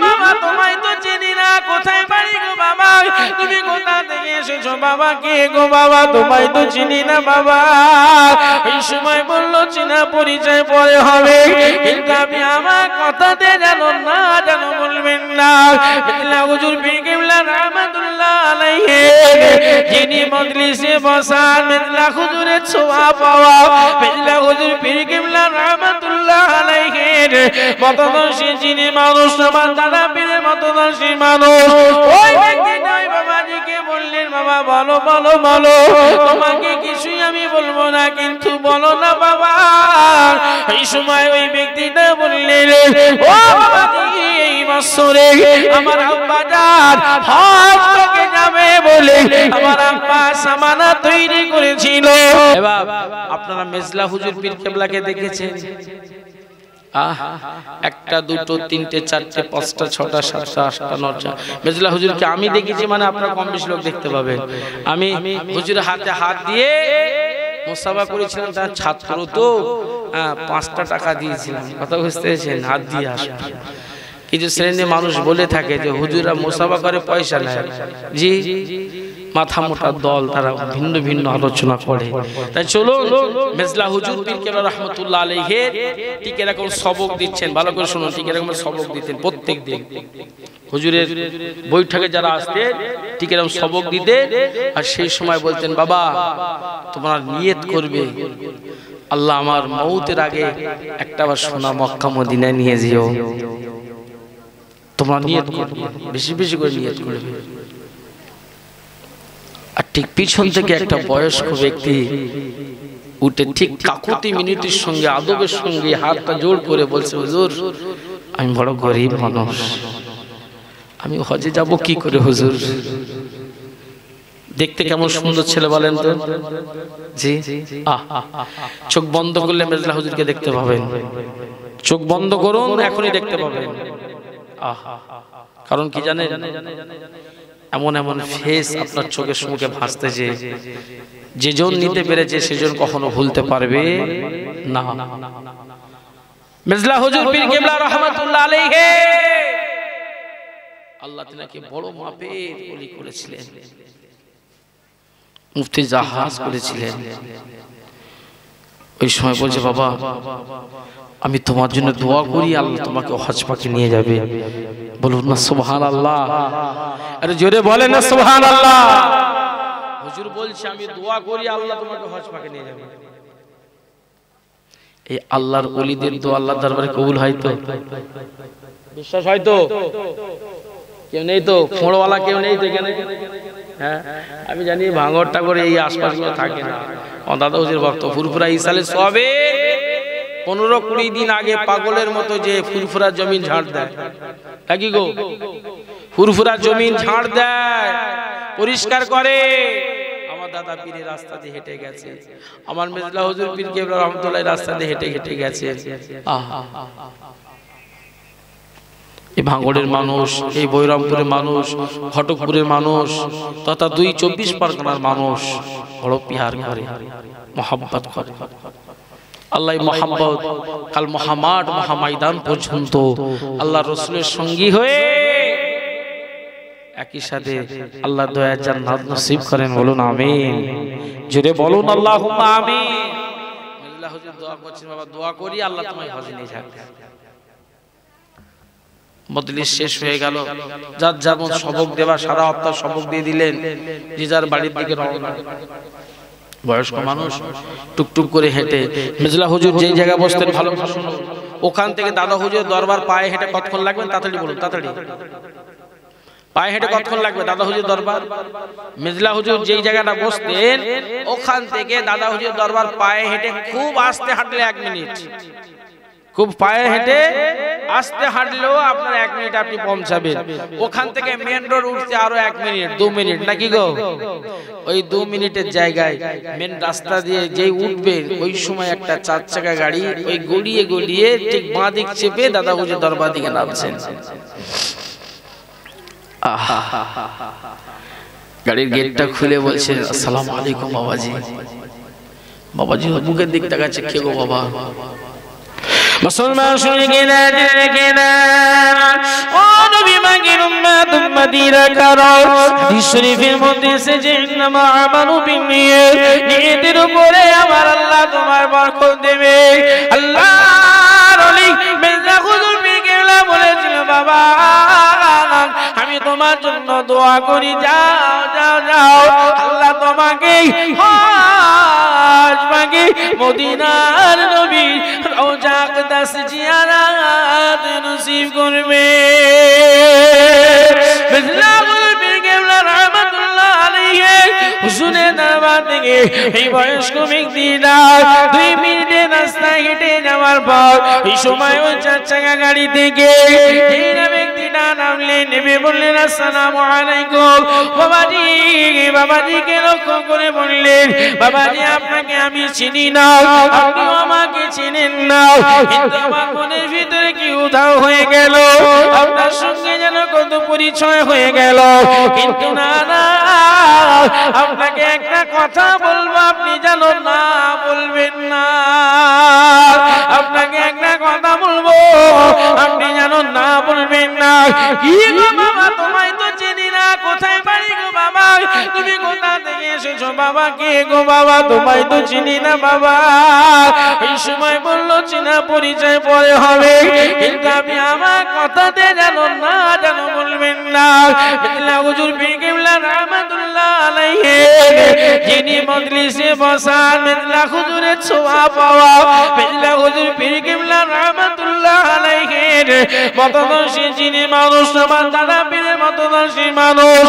বাবা তোমায় তো চিনি না, কোথায় বাড়ি গো বাবা, তুমি কোথা থেকে এসেছো বাবা, কে গো বাবা, তোমায় তো চিনি না বাবা। এই সময় বললো চিনা পরিচয় পরে হবে, কিন্তু আপনি আমার কথাতে জানো না, জানো বলবেন না। মেদলা হুজুর পীর কেবলা রাহমাতুল্লাহ আলাইহি যিনি মজলিসে বসান, মেদলা হুজুরের ছোঁয়া পাওয়া, মেদলা হুজুর পীর কেবলা রাহমাতুল্লাহ আলাইহি মতদর্শী যিনি মানুষ, আমার দাদা পীরের মতদর্শী মানুষ, ওই ব্যক্তিটাই বাবাজিকে বললেন বাবা বলো বলো বলো, তোমাকে কিছুই আমি বলবো না, কিন্তু বলো না বাবা। এই সময় ওই ব্যক্তিটা বললেন ও বাবাজি এই বছরে আমার আব্বা জান হজ থেকে যাবে বলে আমার আব্বা সামানা তৈরি করেছিল। এবার আপনারা মেজলা হুজুর পীর কেবলাকে দেখেছেন? একটা দুটো তিনটে চারটে পাঁচটা ছটা সাতটা আটটা নটা। মেজলা হুজুরকে আমি দেখেছি মানে আপনারা কম বেশি লোক দেখতে পাবেন। আমি হুজুরের হাতে হাত দিয়ে মুসাফা করেছিলাম, তার ছাত্র তো 5টা টাকা দিয়েছিলাম, কথা বুঝতে পেরেছেন, হাত দিয়ে আসা। কিছু শ্রেণীর মানুষ বলে থাকে যে হুজুরা মুসাফা করে পয়সা নেয়, জি মাথা মোটা দল, তারা ভিন্ন ভিন্ন আলোচনা করে। তাই চলো মেজলা হুজুর পীর কেবলা রাহমাতুল্লাহ আলাইহি ঠিক এরকম সবক দিচ্ছেন, ভালো করে শুনুন, ঠিক এরকম সবক দিতেন প্রত্যেক দিন। হুজুরের বৈঠকে যারা আসতেন ঠিক এরকম সবক দিতেন, আর সেই সময় বলতেন বাবা তোমরা নিয়ত করবে আল্লাহ আমার মৌতের আগে একটাবার সোনা মক্কা মদিনায় নিয়ে যেও, তোমরা নিয়ত করবে, বেশি বেশি করে নিয়ত করবে। আর ঠিক পিছন থেকে একটা বয়স্ক ব্যক্তি উঠে ঠিক কাকুতি মিনতির সঙ্গে আদবের সঙ্গে হাতটা জোড় করে বলছে হুজুর আমি বড় গরিব মানুষ, আমি হজে যাব কি করে হুজুর। দেখতে কেমন সুন্দর ছেলে বলেন তো, জি চোখ বন্ধ করলে মেজলা হুজুরকে দেখতে পাবেন, চোখ বন্ধ করুন এখনই দেখতে পাবেন। কারণ কি জানেন, এমন এমন ফেস আপনার চোখের মুখে ভাসতেছে, যেজন নিতে পেরেছে সেজন কখনো ভুলতে পারবে না। মেজলা হুজুর পীর কেবলা রাহমাতুল্লাহ আলাইহি আল্লাহ তাআলাকে বড় মাপের ওলি করেছিলেন, মুফতি জাহাজ করেছিলেন। ওই সময় বলছে বাবা আমি তোমার জন্য দোয়া করি আল্লাহ তোমাকে হজ পাকে নিয়ে যাবে। বলুন না সুবহানাল্লাহ, আরে জোরে বলেন না সুবহানাল্লাহ। হুজুর বলছে আমি দোয়া করি আল্লাহ তোমাকে হজ পাকে নিয়ে যাবে। এই আল্লাহর ওলিদের দোয়া আল্লাহর দরবারে কবুল হয় তো? বিশ্বাস হয় তো? কেউ নেই তো? ফোঁড়ওয়ালা কেউ নেই তো এখানে? হ্যাঁ আমি জানি ভাঙরটা করে এই আশপাশগুলো থাকে না। দাদা হুজুর ভক্ত ফুরফুরা ইসালে সবে 15-20 দিন আগে পাগলের মতো যে ফুরফুরা জমিন ঝাড় দেয়, নাকি গো? ফুরফুরা জমিন ঝাড় দেয়, পরিষ্কার করে। আমার দাদা পীরের রাস্তা দিয়ে হেঁটে গেছে, আমার মেজলা হুজুর পীর কেবলা রাহমাতুল্লাহ রাস্তা দিয়ে হেঁটে হেঁটে গেছে। এই ভাঙড়ের মানুষ, এই বৈরামপুরের মানুষ, ঘটকপুরের মানুষ তথা 2-24 পরগনার মানুষ বড় পিয়ার করে, মহব্বত করে। আল্লাহ মহব্বত কাল মহামাঠ মহাময়দান পর্যন্ত আল্লাহ রাসূলের সঙ্গী হয়ে একই সাথে আল্লাহ দয়ার জান্নাত নসিব করেন। বলুন আমিন, জোরে বলুন আল্লাহুম্মা আমিন। আল্লাহ হুজুর দোয়া করছেন বাবা দোয়া করি আল্লাহ তোমায় হজে নিয়ে যাবে। মজলিস শেষ হয়ে গেল, যার যেমন সবক দেওয়া সারা হপ্তাহ সবক দিয়ে দিলেন, যে যার বাড়ির দিকে রওনা। বয়স্ক মানুষ টুকটুক করে হেঁটে মেজলা হুজুর যেই জায়গায় বসতেন ভালো শুনুন, ওখান থেকে দাদা হুজুর দরবার পায়ে হেঁটে কতক্ষণ লাগবে তাড়াতাড়ি বলুন, তাড়াতাড়ি পায়ে হেঁটে কতক্ষণ লাগবে দাদা হুজুর দরবার? মেজলা হুজুর যেই জায়গাটা বসতেন ওখান থেকে দাদা হুজুর দরবার পায়ে হেঁটে খুব আস্তে হাঁটলে 1 মিনিট, খুব পায়ে হেঁটে আস্তে হাঁটলেও আপনার 1 মিনিট আপনি পৌঁছাবেন। ওখান থেকে মেন রোড উঠতে আরো 1 মিনিট 2 মিনিট, নাকি গো? ওই 2 মিনিটের জায়গায় মেন রাস্তা দিয়ে যেই উঠবেন ওই সময় একটা 4 চাকা গাড়ি ওই গড়িয়ে গড়িয়ে ঠিক বাঁ দিক চেপে দাদা হুজুর দরবার দিকে নামছেন। গাড়ির গেটটা খুলে বলছেন আসসালামু আলাইকুম বাবাজি। বাবাজি মুখের দিক তাকাচ্ছে, কে গো বাবা? মুসলমান শুনে কিনা নবীরা কারণ হাদিস শরীফের মধ্যে এসেছে ইন্নামা আমালু বিন্নিয়াত, নিয়তের উপরে আমার আল্লাহ তোমার বরকত দেবে। আল্লাহর ওলি মির্জা হুজুর পীর কেবলা বলেছিল বাবা আমি তোমার জন্য দোয়া করি, যাও যাও যাও আল্লাহ তোমাকে হজ মাগে মদিনার নবী রওজা আকদাস জিয়ারত নসিব করবে। হুজুরের দরবার থেকে এই বয়স্ক ব্যক্তিটা 2 মিনিটে রাস্তা হেঁটে যাওয়ার পর এই সময় ওই 4 চাকা গাড়ি থেকে এই ব্যক্তিটা নামলেন, নেমে বললেন আসসালামু আলাইকুম। বাবাজি বাবাজিকে লক্ষ্য করে বললেন বাবাজি আপনাকে আমি চিনি না, আপনিও আমাকে চিনেন না, কিন্তু আমার মনের ভিতরে কি উধাও হয়ে গেল, আপনার সঙ্গে যেন কত পরিচয় হয়ে গেল, কিন্তু না না আপনাকে একটা কথা বলবো আপনি যেন না বলবেন না, আপনাকে একটা কথা বলবো আপনি যেন না বলবেন না। কি গো বাবা তোমায় তো চিনি না, কোথায় বাড়ি গো বাবা, তুমি কোথা থেকে এসেছো বাবা, কে গো বাবা তোমায় তো চিনি না বাবা। এই সময় বললো চিনা পরিচয় পরে হবে, কিন্তু আমি আমার কথাতে যেন না যেন বলবেন না। হুজুর পীর কেবলা রাহমাতুল্লাহ আলাইহি যিনি মজলিসে বসান মেদলা হুজুরের ছোঁয়া পাওয়া, মেদলা হুজুর পীর কেবলা রাহমাতুল্লাহ আলাইহি মতদর্শী যিনি মানুষ, আমার দাদা পীরের মতদর্শী মানুষ,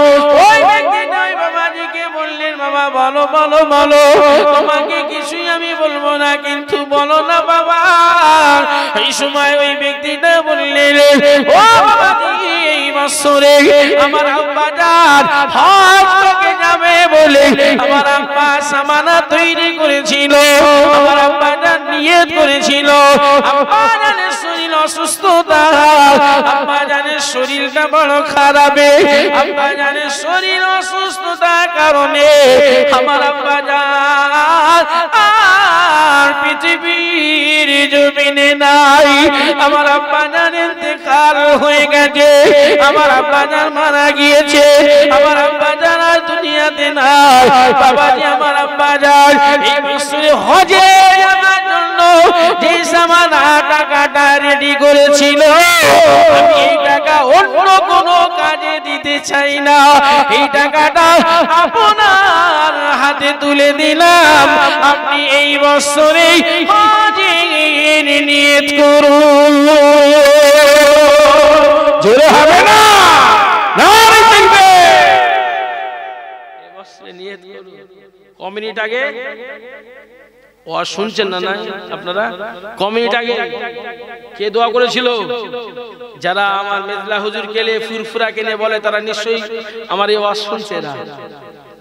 ওই ব্যক্তিটাই বাবাজিকে বললেন বাবা বলো বলো বলো, তোমাকে কিছুই আমি বলবো না কিন্তু বলো না বাবা। এই সময় ওই ব্যক্তিটা বললেন ও বাবাজি এই বছরে আমার আব্বা জান হজ থেকে যাবে বলে আমার আব্বা সামানা তৈরি করেছিল, আমার আব্বা জান নিয়ত করেছিল, আব্বা জানের শরীর অসুস্থতা, আব্বা জানের শরীরটা বড় খারাপ, আব্বা জানের শরীর অসুস্থতার কারণে আমার আব্বা জান আর পৃথিবীর জমিনে নাই, আমার আব্বা জান ইন্তেকাল হয়ে গেছে, আমার আব্বা জান মারা গিয়েছে, আমার আব্বা জান আর দুনিয়াতে নাই। বাবাজি আমার আব্বা জান এই বছরে হজে যাওয়ার জন্য যে সামানা টাকাটা রেডি করেছিল আমি এই টাকা অন্য কোনো কাজে দিতে চাই না, এই টাকাটা আপনার হাতে তুলে দিলাম, আপনি এই বছরে হজের নিয়ত করুন। জোরে হবে না নারে থাকবে এই বছরে নিয়ত করুন। কমিউনিটি আগে ও শুনছেন না না আপনারা, কমিউনিটি আগে কে দোয়া করেছিল? যারা আমার মেদলা হুজুর কেলে ফুরফুরা কেনে বলে তারা নিশ্চয়ই আমার এই ওয়াজ শুনছে না,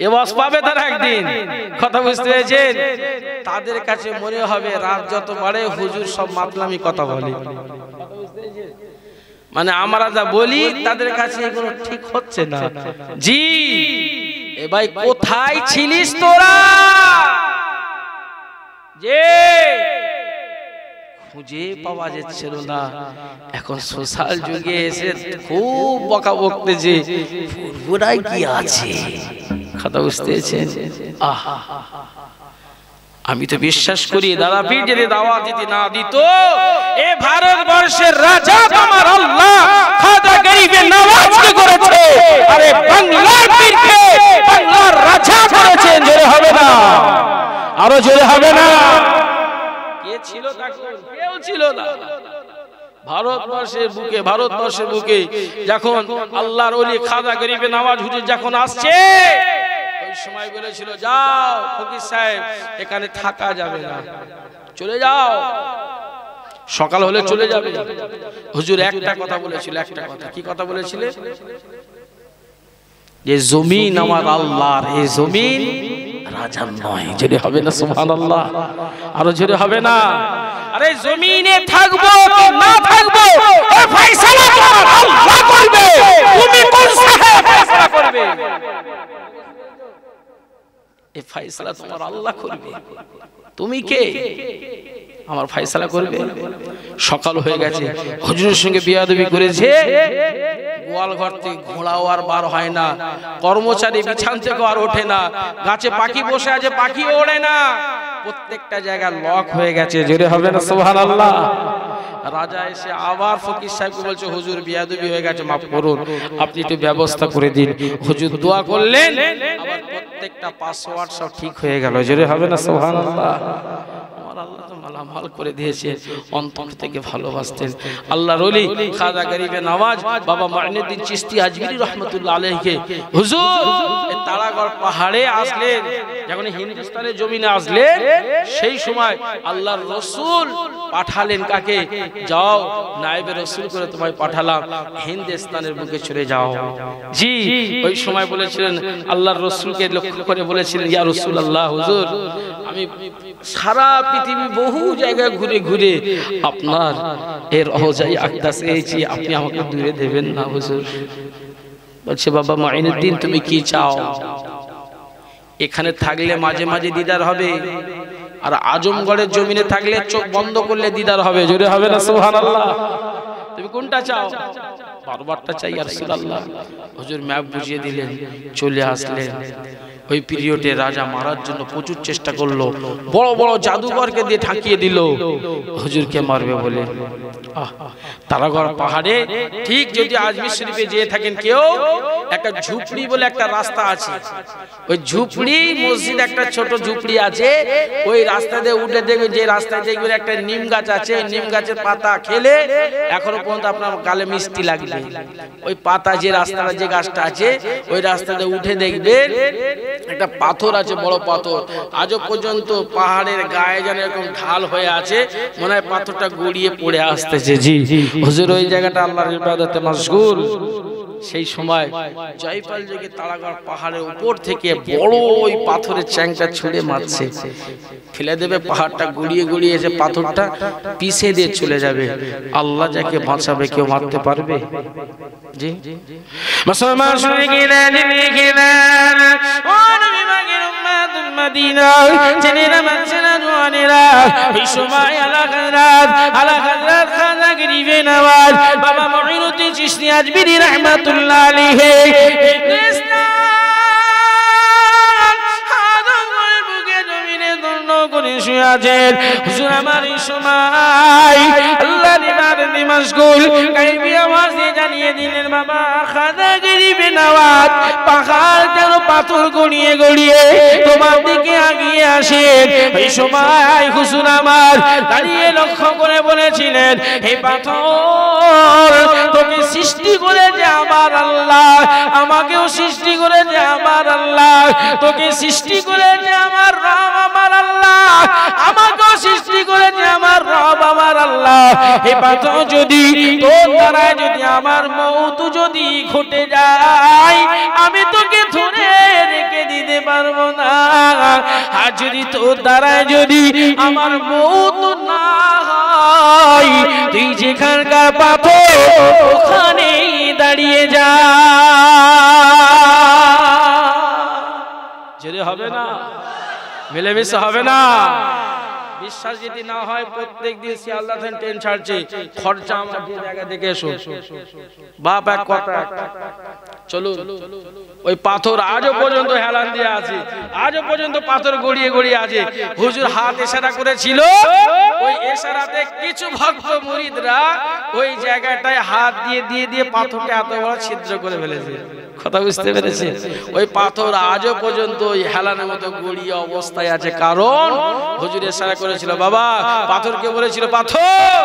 এই ওয়াজ পাবে তারা একদিন, কথা বুঝতে পেরেছেন? তাদের কাছে মনে হবে রাত যত বাড়ে হুজুর সব মাতলামি কথা বলে, মানে আমরা যা বলি তাদের কাছে এগুলো ঠিক হচ্ছে না। জি এ ভাই কোথায় ছিলিস তোরা, যে খুঁজে পাওয়া যাচ্ছিল না, এখন সোশ্যাল যুগে এসে খুব বকা বকতেছে ফুরফুরাই কি আছে, কথা বুঝতেছেন? আহা আমি তো বিশ্বাস করি দাদা পীর যদি দাওয়াত দিতে না দিত এ ভারতবর্ষের রাজা আমার আল্লাহ খাজা গরিবের নওয়াজকে করেছে, আরে বাংলার পীরকে বাংলার রাজা করেছেন। জোরে হবে না, আরো জোরে হবে না। কে ছিল তখন? কেউ ছিল না। ভারতবর্ষের বুকে যখন আল্লাহর ওলি খাজা গরিবের নওয়াজ হুজুর যখন আসছে ওই সময় বলেছিল যাও ফকির সাহেব এখানে থাকা যাবে না, চলে যাও, সকাল হলে চলে যাবে। হুজুর একটা কথা বলেছিল, একটা কথা, কি কথা বলেছিলেন? যে জমিন আমার আল্লাহর, এই জমিন রাজার নয়। জোরে হবে না সুবহানাল্লাহ, আরো জোরে হবে না? আরে জমিনে থাকবো কি না থাকবো এই ফয়সালা তোমার আল্লাহ করবে, তুমি কোন সাহেব ফয়সালা করবে? এই ফয়সালা তোমার আল্লাহ করবে, তুমি কে আমার ফয়সালা করবে? সকাল হয়ে গেছে, হুজুরের সঙ্গে বিয়াদবি করেছে, গোয়াল ঘর থেকে ঘোড়াও আর বার হয় না, কর্মচারী বিছান থেকে আর ওঠে না, গাছে পাখি বসে আছে পাখিও ওড়ে না, প্রত্যেকটা জায়গা লক হয়ে গেছে। জোরে হবে না সুবহানাল্লাহ। রাজা এসে আবার ফকির সাহেবকে বলছে, হুজুর বিয়াদবি হয়ে গেছে, মাফ করুন, আপনি একটু ব্যবস্থা করে দিন। হুজুর দোয়া করলেন, আবার প্রত্যেকটা 500 সব ঠিক হয়ে গেল। জোরে হবে না সুবহানাল্লাহ। আল্লাহ তো মালামাল করে দিয়েছে, অন্তর থেকে ভালোবাসতেন আল্লাহর ওলি খাজা গরিবে নওয়াজ বাবা মাইনুদ্দিন চিশতি আজমিরি রহমাতুল্লাহ আলাইহি। হুজুর এই তারাগড় পাহাড়ে আসলেন, যখন হিন্দুস্তানের জমিনে আসলেন, সেই সময় আল্লাহর রাসূল পাঠালেন কাকে? যাও নায়েবে রাসূল করে তোমায় পাঠালাম, হিন্দুস্তানের বুকে চলে যাও। জি, ওই সময় বলেছিলেন আল্লাহর রাসূলকে লক্ষ্য করে বলেছিলেন, ইয়া রাসূলুল্লাহ, হুজুর আমি সারা পৃথিবী বহু জায়গায় ঘুরে ঘুরে আপনার এর রওজায়ে আকদাস এসেছি, আপনি আমাকে দূরে দেবেন না হুজুর। বলছে, বাবা মাইনুদ্দিন তুমি কি চাও? এখানে থাকলে মাঝে মাঝে দিদার হবে, আর আজমগড়ের জমিনে থাকলে চোখ বন্ধ করলে দিদার হবে। জোরে হবে না সুবহানাল্লাহ। তুমি কোনটা চাও? বারবারটা চাই ইয়া রাসূলুল্লাহ। হুজুর ম্যাপ বুঝিয়ে দিলেন, চলে আসলেন। ওই পিরিয়ডে রাজা মারার জন্য প্রচুর চেষ্টা করলো, বড় বড় জাদুঘরকে দিয়ে ঠাকিয়ে দিল হুজুরকে মারবে বলে। তারাগড় পাহাড়ে ঠিক যদি আজমির শরীফে যেয়ে থাকেন কেউ, একটা ঝুপড়ি বলে একটা রাস্তা আছে, ওই ঝুপড়ি মসজিদ একটা ছোট ঝুপড়ি আছে, ওই রাস্তা দিয়ে উঠে দেখবেন, যে রাস্তায় দেখবেন একটা নিম গাছ আছে, নিম গাছের পাতা খেলে এখনো পর্যন্ত আপনার গালে মিষ্টি লাগবে। ওই পাতা যে রাস্তাটা, যে গাছটা আছে, ওই রাস্তাতে উঠে দেখবেন একটা পাথর আছে, বড় পাথর, আজও পর্যন্ত পাহাড়ের গায়ে যেন এরকম ঢাল হয়ে আছে, মনে হয় পাথরটা গড়িয়ে পড়ে আসতেছে। জি হুজুর ওই জায়গাটা আল্লাহর ইবাদতে মাশগুল। সেই সময় জয়পাল যোগে তারাগড় পাহাড়ের উপর থেকে বড় ওই পাথরের চ্যাংটা ছুঁড়ে মারছে, ফেলে দেবে, পাহাড়টা গুড়িয়ে গুড়িয়ে এসে পাথরটা পিষে দিয়ে চলে যাবে। আল্লাহ যাকে বাঁচাবে কেউ মারতে পারবে? জি মুসলমান শুনে গেলেন, ও নবী পাকের উম্মত মদিনা, জেনেরা মানছেনা জওয়ানেরা, এই সময় আলা হযরত খাজা গরিবে নওয়াজ বাবা মুঈনুদ্দিন চিশতি আজমিরি রাহমাতুল্লাহ আলাইহি হুজুর আমার এই সময় আল্লাহর ইবাদতে মাশগুল, গায়বী আওয়াজে জানিয়ে দিলেন, বাবা খাজা গরিবে নওয়াজ পাহাড় যেন পাথর গড়িয়ে গড়িয়ে তোমার দিকে এগিয়ে আসে। এই সময় হুজুর আমার দাঁড়িয়ে লক্ষ্য করে বলেছিলেন, হে পাথর, তোকে সৃষ্টি করেছে আমার আল্লাহ, আমাকেও সৃষ্টি করেছে আমার আল্লাহ, তোকে সৃষ্টি করেছে আমার রব আমার আল্লাহ, আমাকেও সৃষ্টি করেছে আমার রব আমার আল্লাহ। এই পাথর যদি তোর দ্বারা যদি আমার মওত যদি ঘটে যায়, আমি তোকে ধরে রেখে দিতে পারবো না, আর যদি তোর দ্বারা যদি আমার মওত না হয়, তুই যেখানকার পাথর ওখানেই দাঁড়িয়ে যা। জোরে হবে না, মিলেমিশে হবে না। বিশ্বাস যদি না হয়, প্রত্যেক দিন শিয়ালদা থেকে ট্রেন ছাড়ছে, খরচা আমার যে জায়গা দেখে এসো, বাপ এক কথা, চলুন। ওই পাথর আজও পর্যন্ত হেলান দিয়ে আছে, আজও পর্যন্ত পাথর গড়িয়ে গড়িয়ে আছে। হুজুর হাত ইশারা করেছিল, ওই ইশারাতে কিছু ভক্ত মুরিদরা ওই জায়গাটায় হাত দিয়ে দিয়ে দিয়ে পাথরটা এত বড় ছিদ্র করে ফেলেছে। কথা বুঝতে পেরেছে? ওই পাথর আজও পর্যন্ত ওই হেলানের মতো গড়িয়ে অবস্থায় আছে, কারণ হুজুর ইশারা করেছিল, বাবা পাথরকে বলেছিল, পাথর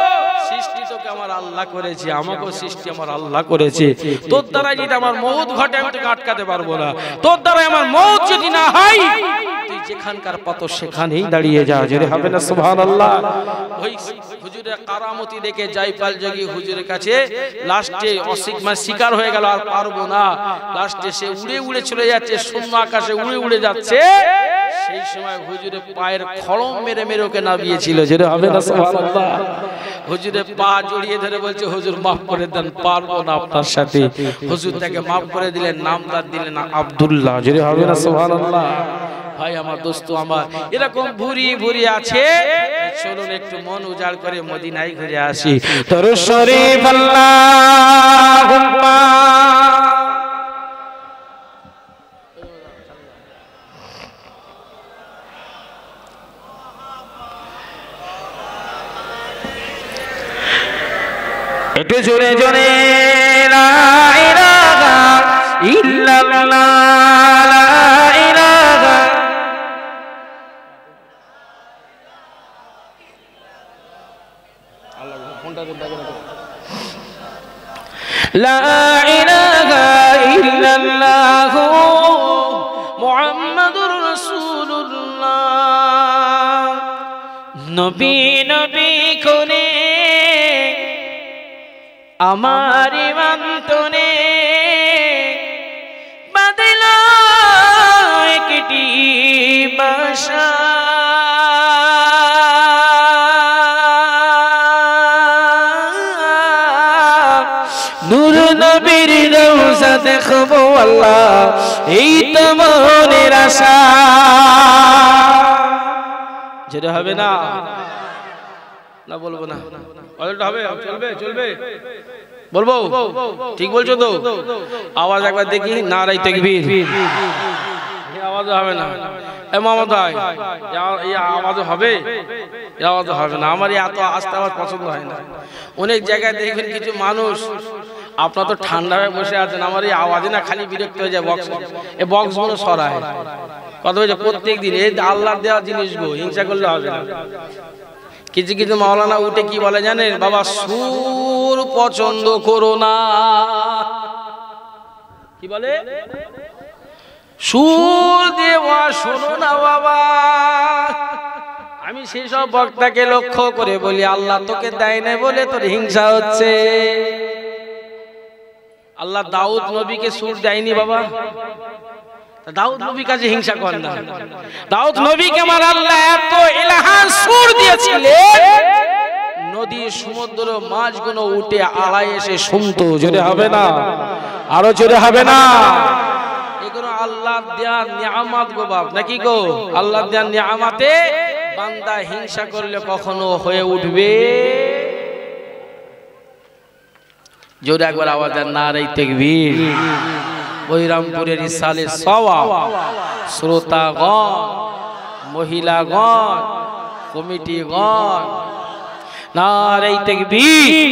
সৃষ্টি তোকে আমার আল্লাহ করেছে, আমাকেও সৃষ্টি আমার আল্লাহ করেছে, তোর দ্বারা যদি আমার মওত ঘটে আমি তোকে আটকাতে পারবো না, তোর দ্বারা আমার মওত যদি না হয়, তুই যেখানকার পাথর সেখানেই দাঁড়িয়ে যা। জোরে হবে না সুবহানাল্লাহ। ওই হুজুরের কারামতি দেখে জয়পাল যোগী হুজুরের কাছে লাস্টে শিকার হয়ে গেল, আর পারবো না, লাস্টে সে উড়ে উড়ে চলে যাচ্ছে, শূন্য আকাশে উড়ে উড়ে যাচ্ছে। সেই সময় হুজুরের পায়ের খড়ম মেরে মেরে ওকে নামিয়েছিল। জোরে হবে না সুবহানাল্লাহ। হুজুরের পা জড়িয়ে ধরে বলছে, হুজুর মাফ করে দেন, পারবো না আপনার সাথে। হুজুর তাকে মাফ করে দিলেন, নামদার দিলেন আব্দুল্লাহ। জোরে হবে না সুবহানাল্লাহ। ভাই আমার, দোস্ত আমার, এরকম ভুরি ভুরি আছে। চলুন একটু মন উজাড় করে মদিনায় ঘুরে আসি। দরুদ শরীফ আল্লাহুম্মা একটু জোরে জোরে লা ইলাহা ইল্লাল্লাহ লা ইলাহা লা ইলাহা ইল্লাল্লাহ মুহাম্মাদুর রাসূলুল্লাহ। নবী নবী করে আমার ইমান্তনে বাদল একটি বাসা, নূর নবীর রওজা দেখবো আল্লাহ, এই তো মনের আশা। যেটা হবে না না বলবো না, হবে চলবে চলবে বলবো, ঠিক বলছো তো? আওয়াজ একবার দেখি, নারায়ে তাকবীর। আওয়াজ হবে না এ মোহাম্মদ ভাই, এই আওয়াজ হবে? আওয়াজ হবে না। আমার এত আস্তে আওয়াজ পছন্দ হয় না। অনেক জায়গায় দেখবেন কিছু মানুষ, আপনার তো ঠান্ডা হয়ে বসে আছেন, আমার এই আওয়াজে না খালি বিরক্ত হয়ে যায়। বক্স, এই বক্সগুলো সরায় কথা বলছে প্রত্যেক দিন। এই আল্লাহর দেওয়া জিনিসগুলো হিংসা করলে হবে না। কিছু কিছু মাওলানা উঠে কি বলে জানেন? বাবা সুর পছন্দ করো না। কি বলে? সুর দেওয়া শোনো না বাবা। আমি সেই সব বক্তাকে লক্ষ্য করে বলি, আল্লাহ তোকে দেয় না বলে তোর হিংসা হচ্ছে। আল্লাহ দাউদ নবীকে সুর দেয়নি বাবা, দাউদ নবীর কাছে হিংসা কর না। দাউদ নবীকে আমার আল্লাহ এত ইলহাম সুর দিয়েছিলেন, নদী সমুদ্র মাছগুলো উঠে আড়াই এসে শুনতো। জোরে হবে না, আরো জোরে হবে না। এগুলো আল্লাহর দেয়া নিয়ামত গো বাপ, নাকি গো? আল্লাহর দেয়া নিয়ামতে বান্দা হিংসা করলে কখনো হয়ে উঠবে? জোরে একবার আওয়াজ দেন, নারায়ে তাকবীর। বৈরামপুরের ইসালে সওয়াব শ্রোতাগণ, মহিলাগণ, কমিটিগণ, নারায়ে তাকবীর।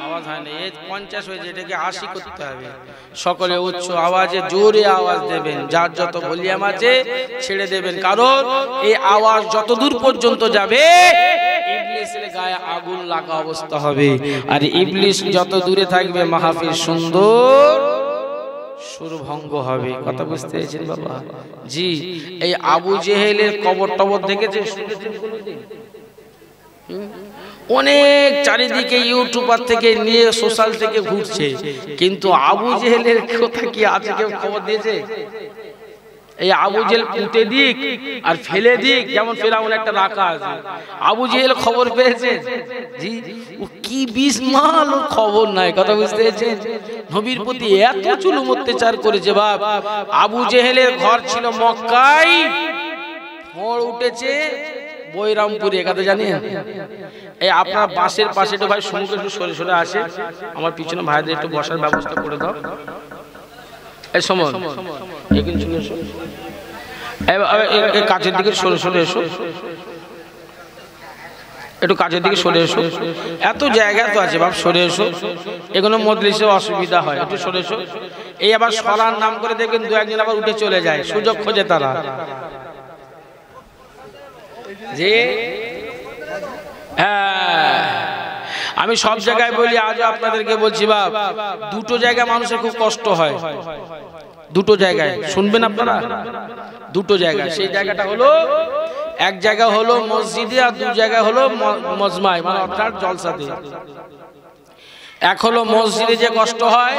আওয়াজ হয় না, 50 হয়েছে, এটাকে 80 করতে হবে। সকলে উচ্চ আওয়াজে জোরে আওয়াজ দেবেন, যার যত ভলিউম আছে ছেড়ে দেবেন, কারণ এই আওয়াজ যত দূর পর্যন্ত যাবে ইবলিসের গায়ে আগুন লাগা অবস্থা হবে। আর ইবলিস যত দূরে থাকবে মাহফিল সুন্দর সুরভঙ্গ হবে। কথা বুঝতে পেরেছেন বাবা? জি, এই আবু জেহেলের কবর টবর দেখেছেন? অনেক চারিদিকে ইউটিউবার থেকে নিয়ে সোশ্যাল থেকে ঘুরছে, কিন্তু আবু জেহেলের কথা কি আছে কেউ খবর দিয়েছে? এই আবু জেহেল পুঁতে দিক আর ফেলে দিক, যেমন ফেরাউন একটা রাখা আছে, আবু জেহেল খবর পেয়েছে? জি, ও কি বিস্মাল, ওর খবর নাই। কথা বুঝতে পেরেছেন? নবীর প্রতি এত জুলুম অত্যাচার করেছে বাপ। আবু জেহেলের ঘর ছিল মক্কায়, ফড় উঠেছে বৈরামপুরে। কথা জানেন? এই আপনার বাসের পাশে তো ভাই সমুদ্র একটু সরে সরে আসে, আমার পিছনে ভাইদের একটু বসার ব্যবস্থা করে দাও। এই সময় কাছের দিকে সরে সরে এসো, একটু কাছের দিকে সরে এসো। এত জায়গা তো আছে বাপ, সরে এসো। এগুলো মজলিসে অসুবিধা হয়, একটু সরে এসো। এই আবার সরার নাম করে দেখবেন দু একজন আবার উঠে চলে যায়, সুযোগ খোঁজে তারা। যে আমি সব জায়গায় বলি, আজও আপনাদেরকে বলছি বাপ, দুটো জায়গায় মানুষের খুব কষ্ট হয়। দুটো জায়গায় শুনবেন আপনারা, দুটো জায়গায়। সেই জায়গাটা হলো, এক জায়গা হলো মসজিদে, আর দু জায়গা হলো মজমায়, মানে অর্থাৎ জলসাতে। এক হলো মসজিদে যে কষ্ট হয়,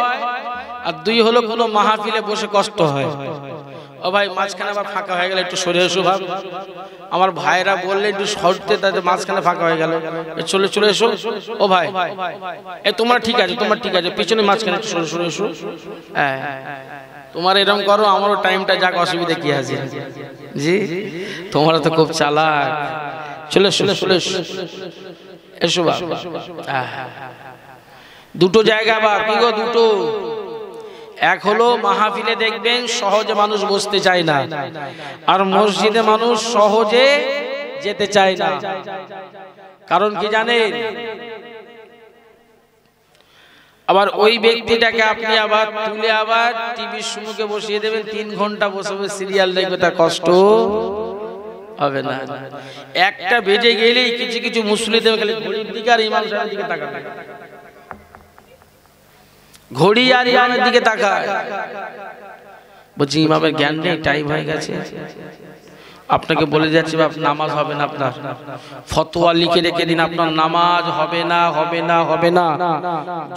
আর দুই হলো কোনো মাহফিলে বসে কষ্ট হয়। ও ভাই, মাঝখানে আবার ফাঁকা হয়ে গেল, একটু সরে এসো ভাব। আমার ভাইরা বললে একটু সরতে, তাদের মাঝখানে ফাঁকা হয়ে গেল, চলে চলে এসো। ও ভাই, এ তোমার ঠিক আছে, তোমার ঠিক আছে, পিছনে মাঝখানে একটু সরে সরে এসো। হ্যাঁ, তোমার এরকম করো, আমারও টাইমটা যাক, অসুবিধা কি আছে? জি, তোমরা তো খুব চালাক। চলে চলে চলে এসো বাবা। দুটো জায়গা বা কি গো, দুটো। এক হলো মাহফিলে দেখবেন সহজে মানুষ বসতে চায় না, আর মসজিদে মানুষ সহজে যেতে চায় না। কারণ কি জানেন? আবার ওই ব্যক্তিটাকে আপনি আবার তুলে আবার টিভির সম্মুখে বসিয়ে দেবেন, 3 ঘন্টা বসে বসে সিরিয়াল দেখবে, তার কষ্ট হবে না? একটা বেজে গেলেই কিছু কিছু মুসল্লিদের খালি ঘড়ির দিকে আর ইমাম সাহেবের দিকে তাকায়, ঘড়ি আর ইমামের দিকে তাকায়, বলছি ইমামের জ্ঞান নেই, টাইম হয়ে গেছে। আপনাকে বলে যাচ্ছে নামাজ হবে না, আপনার ফতোয়া লিখে রেখে দিন, আপনার নামাজ হবে না, হবে না, হবে না।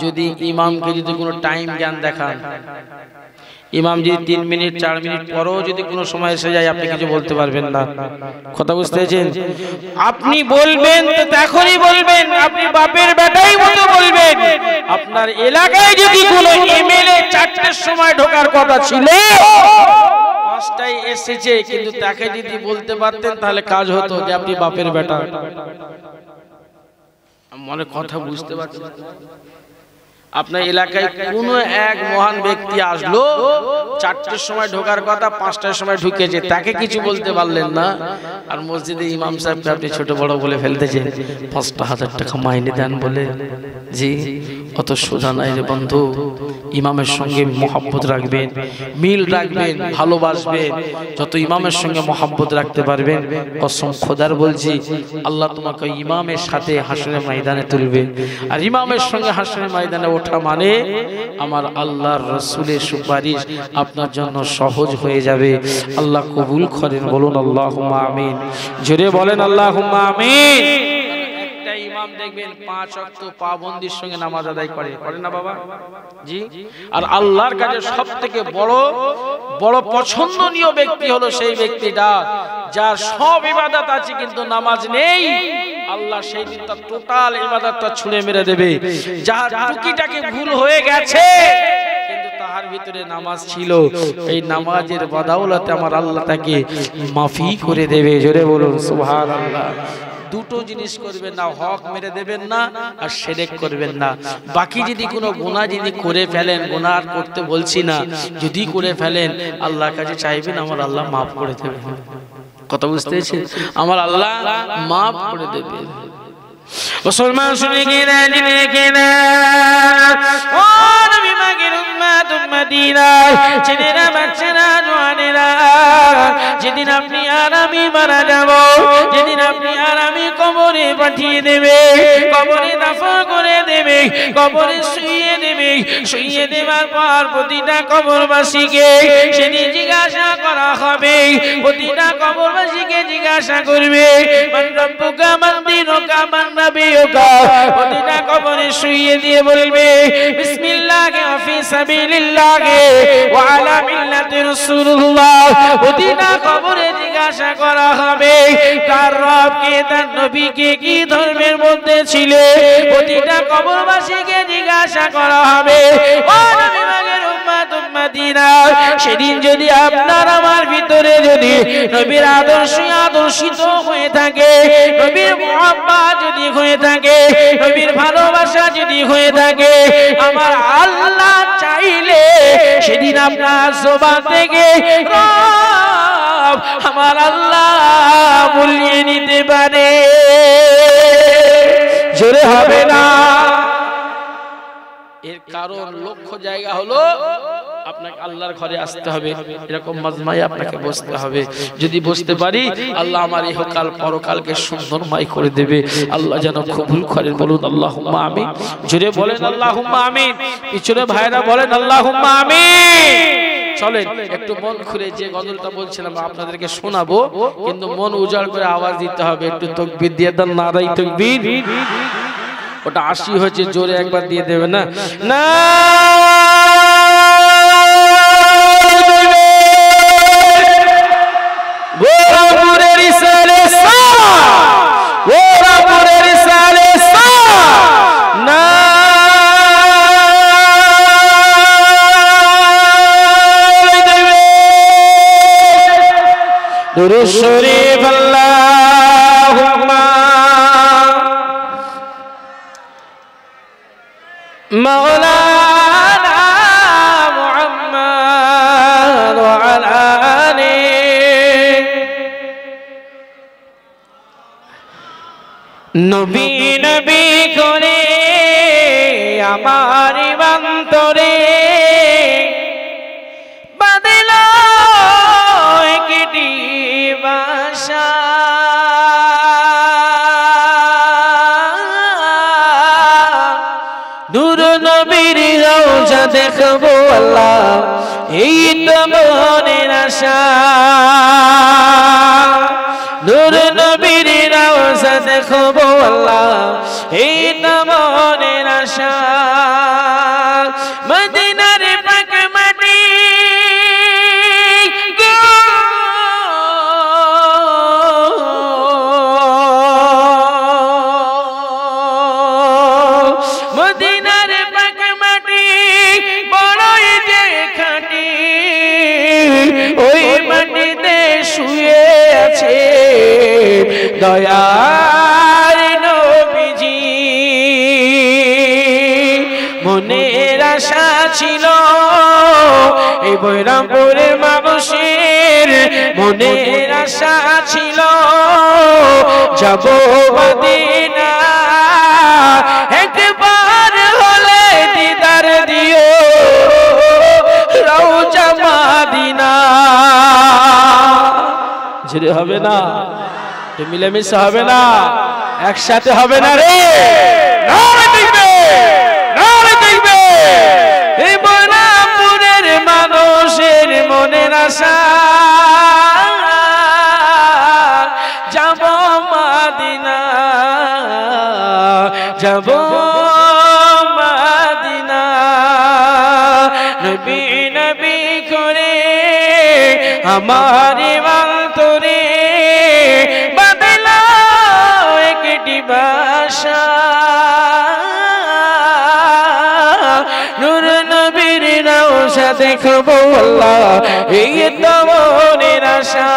যদি ইমামকে যদি কোনো টাইম জ্ঞান দেখান, ইমাম যদি 3 মিনিট 4 মিনিট পরেও যদি কোনো সময় এসে যায়, আপনি কিছু বলতে পারবেন না। কথা বুঝতে পেরেছেন? আপনি বলবেন তো এখনই বলবেন, আপনি বাপের বেটাই মতো বলবেন। আপনার এলাকায় যদি কোনো এমএলএ 4টার সময় ঢোকার কথা ছিল, 5টায় এসেছে, কিন্তু তাকে যদি বলতে পারতেন তাহলে কাজ হতো যে আপনি বাপের বেটা। মনে কথা বুঝতে পারছেন? আপনার এলাকায় কোন এক মহান ব্যক্তি আসলো, 4টার সময় ঢোকার কথা, 5টার সময় ঢুকেছে, তাকে কিছু বলতে পারলেন না। আর মসজিদে ইমাম সাহেবকে আপনি ছোট বড় বলে ফেলতেছেন, 5,000 টাকা মাইনে দেন বলে। জি, অত সোজা নাই রে বন্ধু। ইমামের সঙ্গে মহব্বত রাখবেন, মিল রাখবেন, ভালোবাসবেন। যত ইমামের সঙ্গে মহব্বত রাখতে পারবেন, কসম খোদার বলছি, আল্লাহ তোমাকে ইমামের সাথে হাসরের ময়দানে তুলবে। আর ইমামের সঙ্গে হাসরের ময়দানে ওঠা মানে আমার আল্লাহর রাসূলের সুপারিশ আপনার জন্য সহজ হয়ে যাবে। আল্লাহ কবুল করেন, বলুন আল্লাহুম্মা আমিন। জোরে বলেন আল্লাহুম্মা আমিন। একটা ইমাম দেখবেন 5 ওয়াক্ত পাবন্দির সঙ্গে নামাজ আদায় করে না বাবা? জি। আর আল্লাহর কাছে সবথেকে বড় বড় পছন্দনীয় ব্যক্তি হলো সেই ব্যক্তিটা যার সব ইবাদত আছে কিন্তু নামাজ নেই। আল্লাহ সেই দিন তার টোটাল ইবাদতটা ছুঁড়ে মেরে দেবে। যার টুকিটাকে ভুল হয়ে গেছে কিন্তু তার ভিতরে নামাজ ছিল, এই নামাজের বদৌলতে আমার আল্লাহ তাকে মাফি করে দেবে। জোরে বলুন সুবহানাল্লাহ। দুটো জিনিস করবেন না, হক মেরে দেবেন না আর শিরক করবেন না। বাকি যদি কোনো গুনাহ যদি করে ফেলেন, গুনাহ আর করতে বলছি না, যদি করে ফেলেন আল্লাহর কাছে চাইবেন, আমার আল্লাহ মাফ করে দেবেন। কথা বুঝতে পেরেছেন? আমার আল্লাহ মাফ করে দেবে। মুসলমান শুনে কিনা জেনে কিনা, ও নবী মাগের উম্মত উম্মতিরা, ছেলেরা বাচ্চারা জওয়ানেরা, যেদিন আপনি আর আমি মারা যাব, যেদিন আপনি আর আমি কবরে পাঠিয়ে দেবে, কবরে দাফন করে দেবে, কবরে শুইয়ে দেবে, শুইয়ে দেওয়ার পর প্রতিটা কবরবাসীকে সেদিন জিজ্ঞাসা করা হবে, প্রতিটা কবরবাসীকে জিজ্ঞাসা করবে মান রব্বুকা মান দীনুকা মান নাবিয়ুকা। প্রতিটা কবরে শুইয়ে দিয়ে বলবে বিসমিল্লাহি ওয়া ফি সাবিলিল্লাহি ওয়া আলা মিল্লাতি রাসূলুল্লাহ। প্রতিটা কবরে জিজ্ঞাসা করা হবে তার রবকে তার নবীকে কি ধর্মের মধ্যে ছিলে। প্রতিটা কবরবাসীকে জিজ্ঞাসা করা হবে, ও নবী মাগের উম্মত উম্মতিরা, সেদিন যদি আপনার আমার ভিতরে যদি নবীর আদর্শ আদর্শিত হয়ে থাকে, নবীর মুহাব্বত যদি হয়ে থাকে, নবীর ভালোবাসা যদি হয়ে থাকে, আমার আল্লাহ চাইলে সেদিন আপনার জবান থেকে রব আমার আল্লাহ বলিয়ে নিতে পারে। জোরে হবে না? এর কারণ লক্ষ্য জায়গা হলো আপনাকে আল্লাহর ঘরে আসতে হবে, এরকম মাজমায় আপনাকে বসতে হবে। যদি বসতে পারি আল্লাহ আমার ইহকাল পরকালকে সুন্দরময় করে দেবে। আল্লাহ যেন কবুল করেন, বলুন আল্লাহুম্মা আমিন। জোরে বলেন আল্লাহুম্মা আমিন। পিছনে ভাইরা বলেন আল্লাহুম্মা আমিন। চলেন একটু মন খুলে যে গজলটা বলছিলাম আপনাদেরকে শোনাবো, কিন্তু মন উজাড় করে আওয়াজ দিতে হবে। একটু তাকবীর দিয়ে দেন, নারায়ে তাকবীর। ওটা 80 হয়েছে, জোরে একবার দিয়ে দেবে না? না দুরূদ শরীফ আল্লাহুম্মা মাওলানা মুহাম্মদ ওয়া আলা আলিহি। নবী নবী করে আমার দেখবো আল্লাহ এই তো মনের আশা নূর নবীর রওজা দেখবো আল্লাহ এই তো মনের আশা মদিনার পাক মাটি মদিনার পাক মাটি বড়ই যে খাঁটি ওই মাটিতে শুয়ে আছে দয়ার নবীজি মনের আশা ছিল এই বৈরামপুরের মানুষের মনের আশা ছিল যাব মদিনা একবার হলে দিদার দিও রওজা মদিনা ঝরে হবে না মিলেমিশে হবে না একসাথে হবে না রে নারে দেখবে এই বৈরামপুরের মানুষের মনের আশা যাব মদিনা যাব মদিনা নবী নবী করে আমার অন্তরে বাদলা একটি ভাষা নূর নবীর রওজা দেখবো আল্লাহ এই তো মনের আশা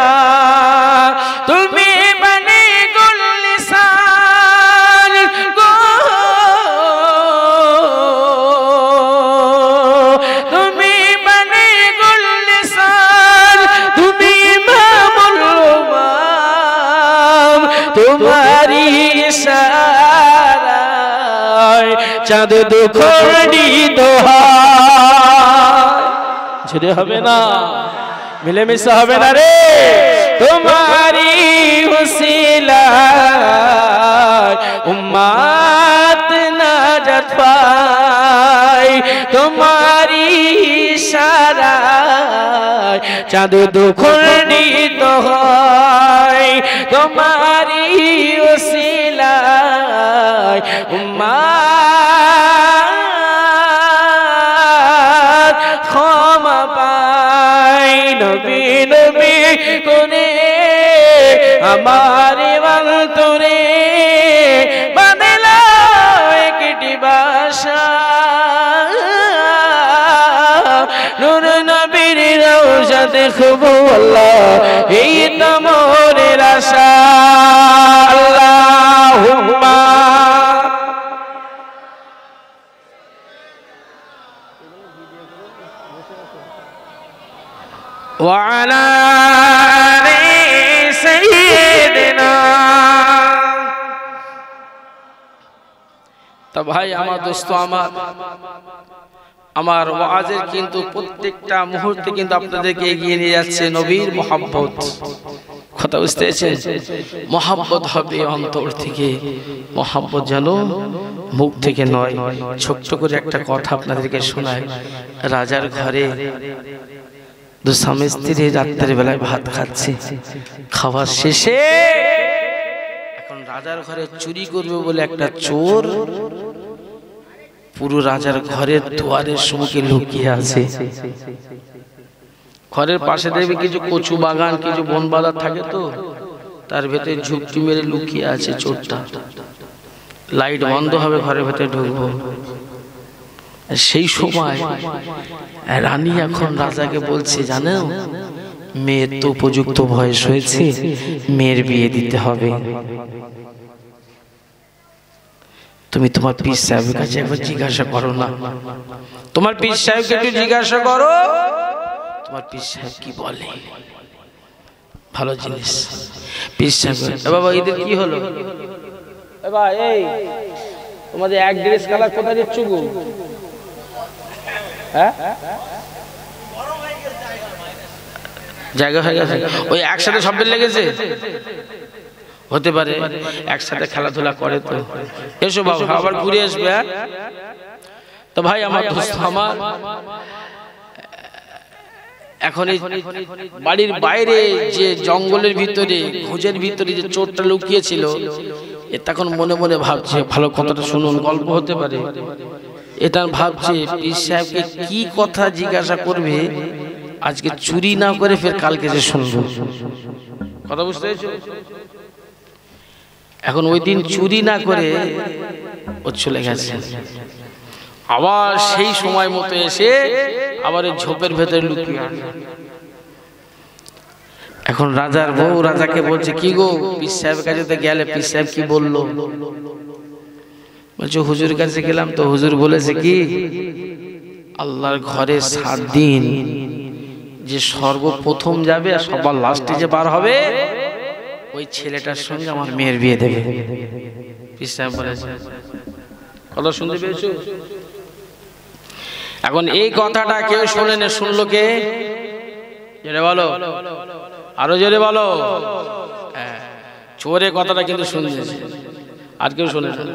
তুমি মানে গুলশান গো তুমি মানে গুলশান তুমি ইমামুল উম্মাম তোমারি ইশারায় চাঁদ দুখড়ি দোহাই ঝরে হবে না মিলেমিশে হবে না রে তোমারি উসিলায় উম্মত নাজাত পায় তোমারি ইশারায় চাঁদ দুখণ্ডিত হয় তোমারি উসিলায় উম্মত ক্ষমা পায় নবী নবী করে আমার অন্তরে বাঁধলা একটি বাসা নূর নবীর রওজা দেখবো আল্লাহ এই তো মনের আশা আল্লাহুম্মা ওয়া আলা তা ভাই আমার দোস্ত আমার ওয়াজের কিন্তু প্রত্যেকটা মুহূর্তে কিন্তু আপনাদেরকে এগিয়ে নিয়ে যাচ্ছে নবীর মহব্বত কথা বুঝতে পেরেছেন মহব্বত হবে অন্তর থেকে মহব্বত যেন মুখ থেকে নয় ছোট্ট করে একটা কথা আপনাদেরকে শোনায় রাজার ঘরে দু স্বামী স্ত্রী রাত্রের বেলায় ভাত খাচ্ছে খাওয়ার শেষে এখন রাজার ঘরে চুরি করবে বলে একটা চোর পুরো রাজার ঘরের দুয়ারের সম্মুখে লুকিয়ে আছে ঘরের পাশে দেখবে কিছু কচু বাগান কিছু বন বাজার থাকে তো তার ভেতরে ঝুপটি মেরে লুকিয়ে আছে চোরটা লাইট বন্ধ হবে ঘরের ভেতরে ঢুকবো সেই সময় রানী এখন রাজাকে বলছে জানো মেয়ের তো উপযুক্ত বয়স হয়েছে মেয়ের বিয়ে দিতে হবে তুমি তোমার পীর সাহেবের কাছে একবার জিজ্ঞাসা করো না তোমার পীর সাহেবকে একটু জিজ্ঞাসা করো তোমার পীর সাহেব কি বলে ভালো জিনিস পীর সাহেব বাবা এদের কি হলো বাবা এই তোমাদের এক ড্রেস কালার কোথায় দিচ্ছ গো হ্যাঁ জায়গা হয়ে গেছে ওই একসাথে শব্দ লেগেছে হতে পারে একসাথে খেলাধুলা করে তো এসো বাবা আবার ঘুরে আসবে তো ভাই আমার দোস্ত আমার, এখন বাড়ির বাইরে যে জঙ্গলের ভিতরে ঘোজের ভিতরে যে চোরটা লুকিয়েছিল, এ তখন মনে মনে ভাবছে, ভালো কথাটা শুনুন, গল্প হতে পারে, এটা ভাবছে পীর সাহেবকে কি কথা জিজ্ঞাসা করবে আজকে চুরি না করে ফের কালকে যে শুনবো। কথা বুঝতে পেরেছো? এখন ওই দিন চুরি না করে ও চলে গেছে, আবার সেই সময় মতো এসে আবার ঝোপের ভেতরে লুকিয়ে আছে। এখন রাজার বউ রাজাকে বলছে, কি গো পীর সাহেবের কাছে তো গেলে, পীর সাহেব কি বললো? বলছে হুজুর কাছে গেলাম তো হুজুর বলেছে কি, আল্লাহর ঘরে 7 দিন যে সর্বপ্রথম যাবে আর সবার লাস্টে যে বার হবে ওই ছেলেটার সঙ্গে আমার মেয়ের বিয়ে দেবে। পীর সাহেব বলেছে। কথা শুনতে পেয়েছো? এখন এই কথাটা কেউ শোনে না, শুনলো কে? জোরে বলো, আরো জোরে বলো। চোরে কথাটা কিন্তু শুনছে, আর কেউ শোনে না।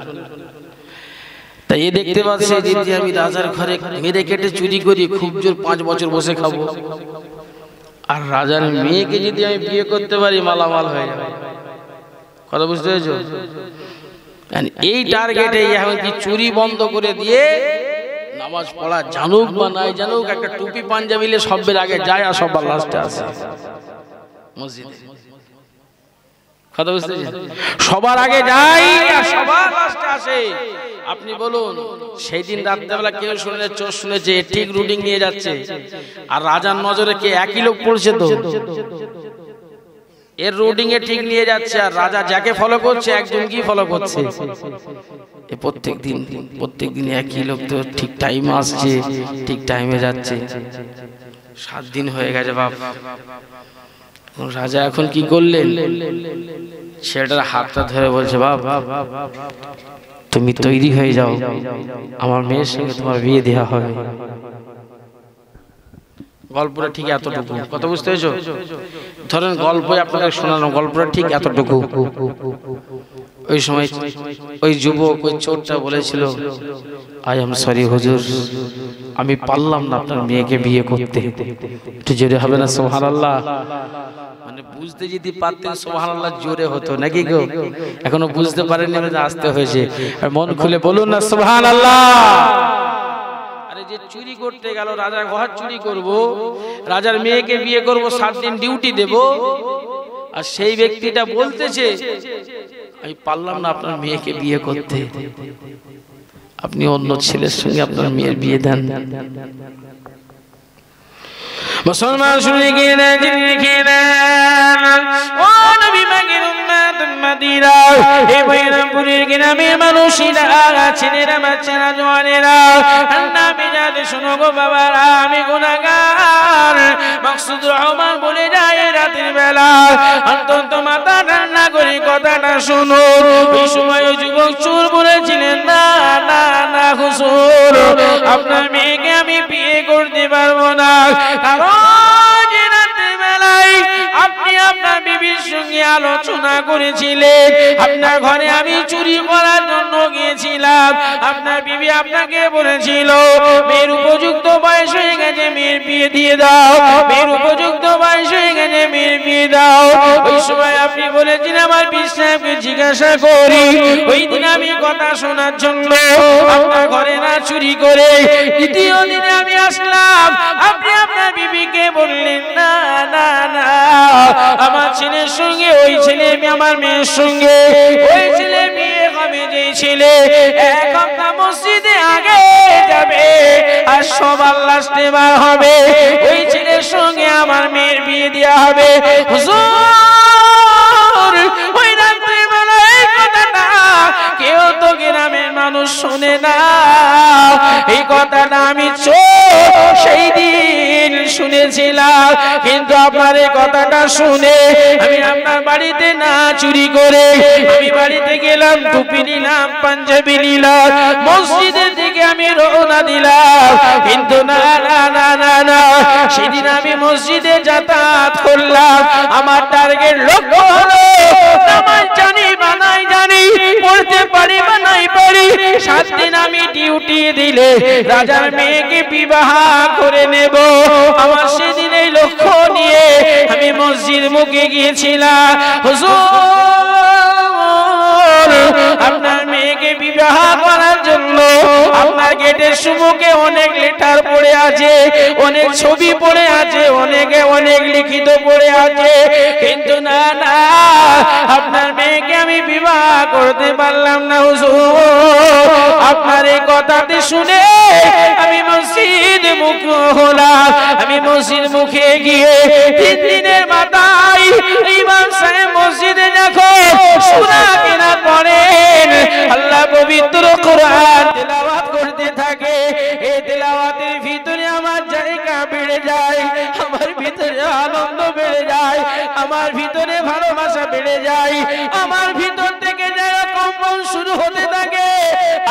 তাই এ দেখতে পাচ্ছে যে আমি রাজার ঘরে মেরে কেটে চুরি করি, খুব জোর 5 বছর বসে খাবো, আর রাজার মেয়েকে যদি আমি বিয়ে করতে পারি মালামাল হয়ে যাবে। কথা বুঝতে পেরেছো? এই টার্গেটে এখন কি চুরি বন্ধ করে দিয়ে নামাজ পড়া জানুক বা নাই জানুক, একটা টুপি পাঞ্জাবিলে সবের আগে যায় আর সবার লাস্টে আসে মসজিদে। কথা বুঝতে পেরেছেন? সবার আগে যায় আর সবার লাস্টে আসে। আপনি বলুন, সেই দিন রাত্রেবেলা কেউ শুনে, চোর শুনেছে ঠিক রুটিং নিয়ে যাচ্ছে, আর রাজার নজরে কে একই লোক পড়ছে, তো এর রুটিং এ ঠিক নিয়ে যাচ্ছে, আর রাজা যাকে ফলো করছে একজন কি ফলো করছে। এ প্রত্যেক দিন একই লোক, তো ঠিক টাইমে আসছে, ঠিক টাইমে যাচ্ছে। 7 দিন হয়ে গেছে বাপ। রাজা এখন কি করলেন, ছেলেটার হাতটা ধরে বলছে, বাপ তুমি তৈরি হয়ে যাও, আমার মেয়ের সঙ্গে তোমার বিয়ে দেওয়া হবে। গল্পটা ঠিক এতটুকু। কথা বুঝতে পেরেছো? ধরেন গল্পই আপনাকে শোনানো, গল্পটা ঠিক এতটুকু। ওই সময় ওই যুবক, ওই চোরটা বলেছিল, আই এম সরি হুজুর, আমি পারলাম না আপনার মেয়েকে বিয়ে করতে। একটু জোরে হবে না সুবহানাল্লাহ? মানে বুঝতে যদি পারতেন সুবহানাল্লাহ জোরে হতো নাকি গো? এখনো বুঝতে পারেননি, আসতে হয়েছে। আর মন খুলে বলুন না সুবহানাল্লাহ। আরে যে চুরি করতে গেল, রাজার ঘর চুরি করব, রাজার মেয়েকে বিয়ে করব, 7 দিন ডিউটি দেব, আর সেই ব্যক্তিটা বলতেছে আমি পারলাম না আপনার মেয়েকে বিয়ে করতে, আপনি অন্য ছেলের সঙ্গে আপনার মেয়ের বিয়ে দেন। মুসলমান শুনে গিয়ে ও নবী পাকের উম্মত উম্মতিরা, এই বৈরামপুরের গ্রামের মানুষেরা, ছেলেরা বাচ্চারা জওয়ানেরা, আন্নাবি জাতি শোনো গো বাবারা, আমি গুনাহগার। মাকসুদ রহমান বলে যায় রাতের বেলা অন্তত মাথা ঠান্ডা করে কথাটা শোনো। ওই সময় ওই যুবক চোর বলেছিলেন, না না না হুজুর, আপনার মেয়েকে আমি বিয়ে করতে পারবো না, কারণ রাতের বেলায় আপনি আপনার বিবির সঙ্গে আলোচনা করেছিলেন, আপনার ঘরে আমি চুরি করার জন্য গিয়েছিলাম, আপনার বিবি আপনাকে বলেছিল মেয়ের উপযুক্ত বয়স হয়ে গেছে, মেয়ের বিয়ে দিয়ে দাও, মেয়ের উপযুক্ত বয়স হয়ে গেছে, মেয়ের বিয়ে দাও। ওই সময় আপনি বলেছিলেন আমার পীর সাহেবকে জিজ্ঞাসা করি, ওই দিন আমি কথা শোনার জন্য আপনার ঘরে না চুরি করে দ্বিতীয় দিনে আমি আসলাম, আপনি আপনার বিবিকে বললেন না না না, আমার ছেলের সঙ্গে ওই ছেলে আমার মেয়ের সঙ্গে ওই ছেলে বিয়ে হবে, যে ছেলে 1 ঘন্টা মসজিদে আগে যাবে আর সবার লাস্টে বার হবে, ওই ছেলের সঙ্গে আমার মেয়ের বিয়ে দেওয়া হবে। হুজুর, ওই রাত্রে বেলা এই কথাটা কেউ তো গ্রামের মানুষ শোনে না, এই কথাটা আমি সেই দিন শুনেছিলাম, কিন্তু আপনার এই কথাটা শুনে আমি আপনার বাড়িতে না চুরি করে আমি বাড়িতে গেলাম, টুপি নিলাম, পাঞ্জাবি নিলাম, মসজিদের দিকে আমি রওনা দিলাম, কিন্তু না না না না না, সেদিন আমি মসজিদে যাতায়াত করলাম, আমার টার্গেট লক্ষ্য হলো নামাজ জানি বা নাই জানি করতে পারি বা নাই পারি, 7 দিন আমি ডিউটি দিলে রাজার মেয়েকে বিবাহ করে নেব। আমার সেদিন এই লক্ষ্য নিয়ে আমি মসজিদ মুখে গিয়েছিলাম। হুজুর, আপনার মেয়েকে বিবাহ করার জন্য আপনার গেটের সম্মুখে অনেক লেটার পড়ে আছে, অনেক ছবি পড়ে আছে, অনেক লিখিত পড়ে আছে, কিন্তু না না, আপনার মেয়েকে আমি বিবাহ করতে পারলাম না হুজুর। আপনার এই কথাটি শুনে আমি মসজিদ মুখ হলাম। আমি মসজিদ মুখে গিয়ে 3 দিনের মাথায় ইমাম সাহেব মসজিদে যখন সূরা কেরাত পড়েন, আল্লাহ পবিত্র কোরআন তেলাওয়াত করতে থাকে, এই তেলাওয়াতের ভিতরে আমার জায়গা বেড়ে যায়, আমার ভিতরে আনন্দ বেড়ে যায়, আমার ভিতরে ভালোবাসা বেড়ে যায়, আমার ভিতর থেকে যেন কম্পন শুরু হতে থাকে।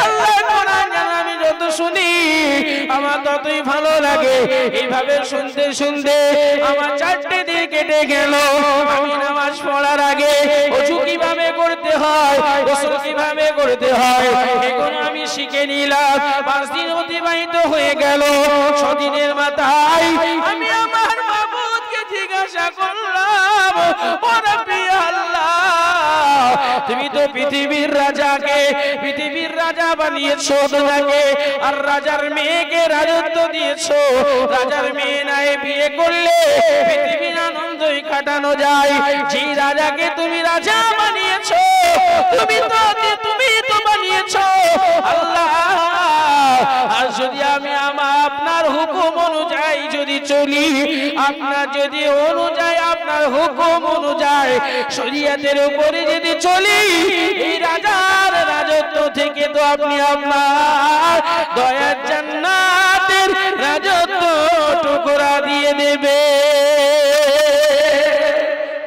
আল্লাহ কোরআন যেন আমি যত শুনি আমার ততই ভালো লাগে। এইভাবে শুনতে শুনতে আমার 4টে দিন কেটে গেল। আমি নামাজ পড়ার আগে ওযু কিভাবে করতে হয়, গোসল কিভাবে করতে হয়, এগুলো আমি শিখে নিলাম। 5 দিন অতিবাহিত হয়ে গেল। 6 দিনের মাথায় আমি আমার মাবুদকে জিজ্ঞাসা করলাম, ও রাব্বি আল্লাহ, তুমি তো পৃথিবীর রাজা বানিয়েছো তোমাকে, আর রাজার মেয়েকে রাজত্ব দিয়েছো। রাজার মেয়ে নাই বিয়ে করলে পৃথিবীর আনন্দই কাটানো যায়। যে রাজাকে তুমি রাজা বানিয়েছো, তুমি তো বানিয়েছো আল্লাহ। আর যদি আমি আপনার হুকুম অনুযায়ী যদি চলি, আপনার যদি অনুযায়ী আপনার হুকুম অনুযায়ী শরীয়তের উপরে যদি চলি, এই রাজার রাজত্ব থেকে তো আপনি আপনার দয়ার জান্নাতের রাজত্ব টুকরা দিয়ে দেবে।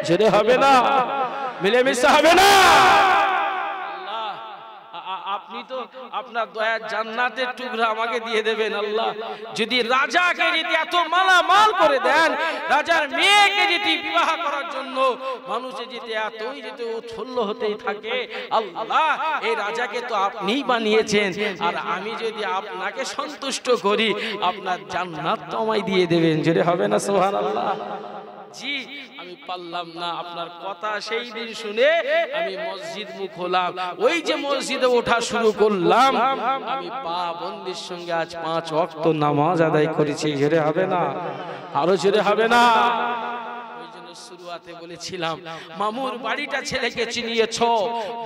যেতে হবে না, মিলেমিশে হবে না। আপনি তো আপনার দয়ার জান্নাতের টুকরা আমাকে দিয়ে দেবেন আল্লাহ। যদি রাজাকে যদি এত মালামাল করে দেন, রাজার মেয়েকে যদি বিবাহ করার জন্য মানুষে যদি এতই যদি উৎফুল্ল হতেই থাকে, আল্লাহ এই রাজাকে তো আপনিই বানিয়েছেন, আর আমি যদি আপনাকে সন্তুষ্ট করি আপনার জান্নাত তো আমায় দিয়ে দেবেন। যদি হবে না সুবহানাল্লাহ। জি, আমি পারলাম না আপনার কথা। সেই দিন শুনে আমি মসজিদ মুখ হলাম। ওই যে মসজিদে ওঠা শুরু করলাম, আমি পাবন্দির সঙ্গে আজ 5 ওয়াক্ত নামাজ আদায় করেছি। জোরে হবে না, আরো জোরে হবে না। ওই জন্য শুরুয়াতে বলেছিলাম, মামুর বাড়িটা ছেলেকে চিনিয়েছো,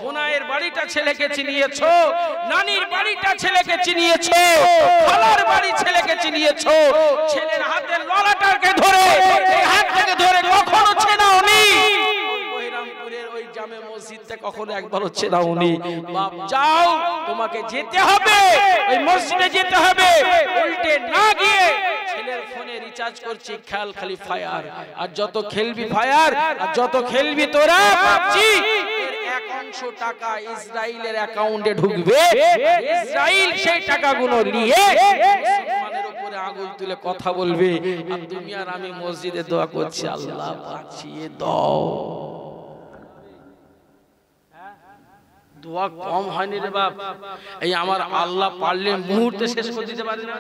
বোনায়ের বাড়িটা ছেলেকে চিনিয়েছো, নানির বাড়িটা ছেলেকে চিনিয়েছো, খালার বাড়ি ছেলেকে চিনিয়েছো। ছেলের হাতের ললাটাকে ধরে এই হাতটাকে ধরে কখনো চেনাওনি। বৈরামপুরের ওই জামে মসজিদটা কখনো একবারও চেনাওনি। বাপ যাও, তোমাকে যেতে হবে, ওই মসজিদে যেতে হবে। উল্টে না গিয়ে ছেলের ফোনে রিচার্জ করছি, খেয়াল খালি ফায়ার, আর যত খেলবি ফায়ার, আর যত খেলবি তোরা পাবজি। 1 টাকা ইসরায়েলের অ্যাকাউন্টে ঢুকবে, ইসরায়েল সেই টাকাগুলো নিয়ে মুসলমানের উপরে আঙুল তুলে কথা বলবে, আর তুমি আর আমি মসজিদে দোয়া করছি, আল্লাহ বাঁচিয়ে দাও। দোয়া কম হয়নি রে বাপ। এই আমার আল্লাহ পারলে মুহূর্তে শেষ করে দিতে পারে না।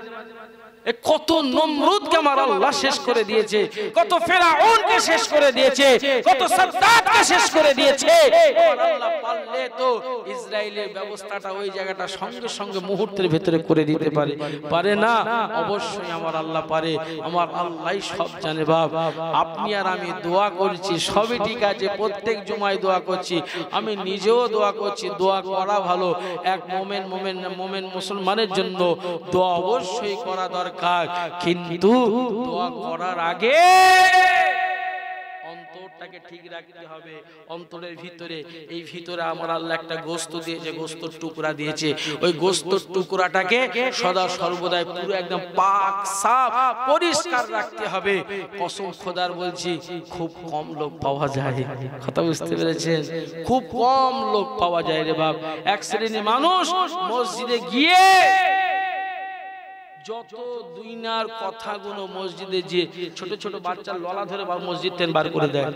কত নমরুদকে আমার আল্লাহ শেষ করে দিয়েছে, কত ফেরাউনকে শেষ করে দিয়েছে, কত সাদ্দাতকে শেষ করে দিয়েছে। আমার আল্লাহ পারলে তো ইসরায়েলের ব্যবস্থাটা ওই জায়গাটা সঙ্গে সঙ্গে মুহূর্তের ভিতরে করে দিতে পারে। পারে না? অবশ্যই আমার আল্লাহ পারে। আমার আল্লাহই সব জানে বাপ। আপনি আর আমি দোয়া করছি, সবই ঠিক আছে, প্রত্যেক জুমায় দোয়া করছি, আমি নিজেও দোয়া করছি। দোয়া করা ভালো, এক মোমেন মুসলমানের জন্য দোয়া অবশ্যই করা দরকার, কিন্তু দোয়া করার আগে অন্তরটাকে ঠিক রাখতে হবে। অন্তরের ভিতরে, এই ভিতরে আমার আল্লাহ একটা গোশত দিয়েছে, গোশতের টুকরা দিয়েছে। ওই গোশতের টুকরাটাকে সদা সর্বদাই পুরো একদম পাক সাফ পরিষ্কার রাখতে হবে। কসম খোদার বলছি, খুব কম লোক পাওয়া যায়। কথা বুঝতে পেরেছেন? খুব কম লোক পাওয়া যায় রে বাপ। এক শ্রেণীর মানুষ মসজিদে গিয়ে যত দুনিয়ার কথাগুলো মসজিদে যে ছোট ছোট বাচ্চা ললা ধরে মসজিদ থেকে বার করে দেয়,